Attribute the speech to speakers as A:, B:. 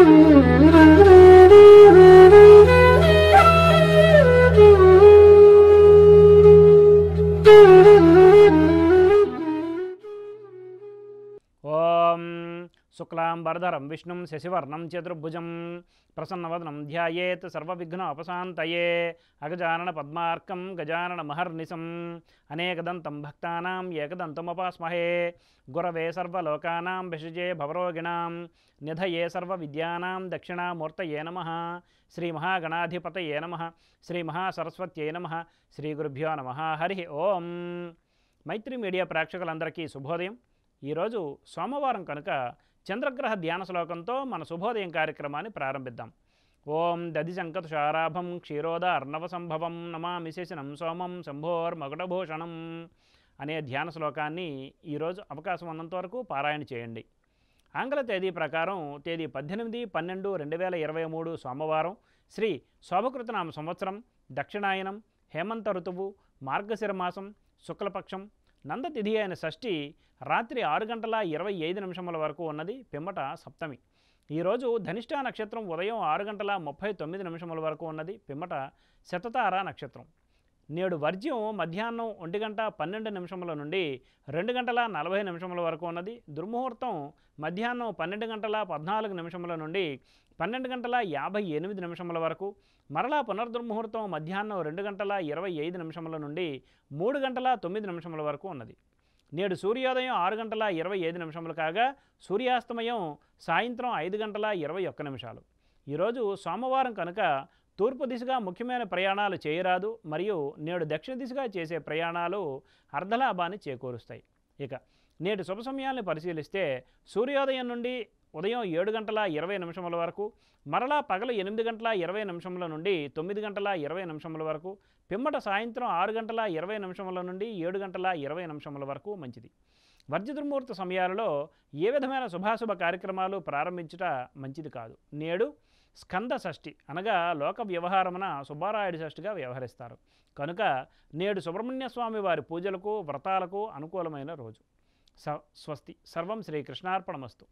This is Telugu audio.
A: ఓం శుక్లాంబరధరం విష్ణుం శశివర్ణం చతుర్భుజం ప్రసన్నవదనం ధ్యాయేత్ సర్వవిఘ్నోపశాంతయే అగజానన పద్మార్కం గజానన మహర్నిశం అనేకదంతం భక్తానాం ఏకదంతముపాస్మహే గురవే సర్వలోకానాం భిషజే భవరోగిణాం నిధయే సర్వవిద్యానాం దక్షిణామూర్తయే నమః శ్రీ మహాగణాధిపతయే నమః శ్రీ మహాసరస్వత్యై నమః శ్రీ గురుభ్యో నమః హరి ఓం. మైత్రి మీడియా ప్రేక్షకులందరికీ శుభోదయం. ఈరోజు సోమవారం కనుక చంద్రగ్రహ ధ్యాన శ్లోకంతో మన శుభోదయం కార్యక్రమాన్ని ప్రారంభిద్దాం. ఓం దధిశంకతుషారాభం క్షీరోద అర్ణవ సంభవం నమామి శశనం సోమం శంభోర్మకుటభూషణం అనే ధ్యాన శ్లోకాన్ని ఈరోజు అవకాశం ఉన్నంత వరకు పారాయణ చేయండి. ఆంగ్ల తేదీ ప్రకారం తేదీ 18/12/2023 సోమవారం, శ్రీ శోభకృతనామ సంవత్సరం, దక్షిణాయనం, హేమంత ఋతువు, మార్గశిర మాసం, శుక్లపక్షం, నందతిథి అయిన షష్ఠి రాత్రి 6:25 వరకు ఉన్నది. పిమ్మట సప్తమి. ఈరోజు ధనిష్ఠా నక్షత్రం ఉదయం 6:39 వరకు ఉన్నది. పిమ్మట శతతార నక్షత్రం. నేడు వర్జ్యం మధ్యాహ్నం 1:12 నుండి 2:40 వరకు ఉన్నది. దుర్ముహూర్తం మధ్యాహ్నం 12:14 నుండి 12:58 వరకు. మరలా పునర్దుర్ముహూర్తం మధ్యాహ్నం 2:25 నుండి 3:09 వరకు ఉన్నది. నేడు సూర్యోదయం 6:25 కాగా సూర్యాస్తమయం సాయంత్రం 5:21. ఈరోజు సోమవారం కనుక తూర్పు దిశగా ముఖ్యమైన ప్రయాణాలు చేయరాదు. మరియు నేడు దక్షిణ దిశగా చేసే ప్రయాణాలు అర్ధలాభాన్ని చేకూరుస్తాయి. ఇక నేటి శుభ సమయాన్ని పరిశీలిస్తే సూర్యోదయం నుండి ఉదయం 7:20 వరకు, మరలా పగలు 8:20 నుండి 9:20 వరకు, పిమ్మట సాయంత్రం 6:20 నుండి 7:20 వరకు మంచిది. వర్జదుర్ముహూర్త సమయాలలో ఏ విధమైన శుభాశుభ కార్యక్రమాలు ప్రారంభించుట మంచిది కాదు. నేడు స్కంద షష్ఠి అనగా లోక వ్యవహారమున సుబ్బారాయుడు షష్ఠిగా వ్యవహరిస్తారు కనుక నేడు సుబ్రహ్మణ్య స్వామి వారి పూజలకు వ్రతాలకు అనుకూలమైన రోజు. స్వస్తి. సర్వం శ్రీకృష్ణార్పణమస్తు.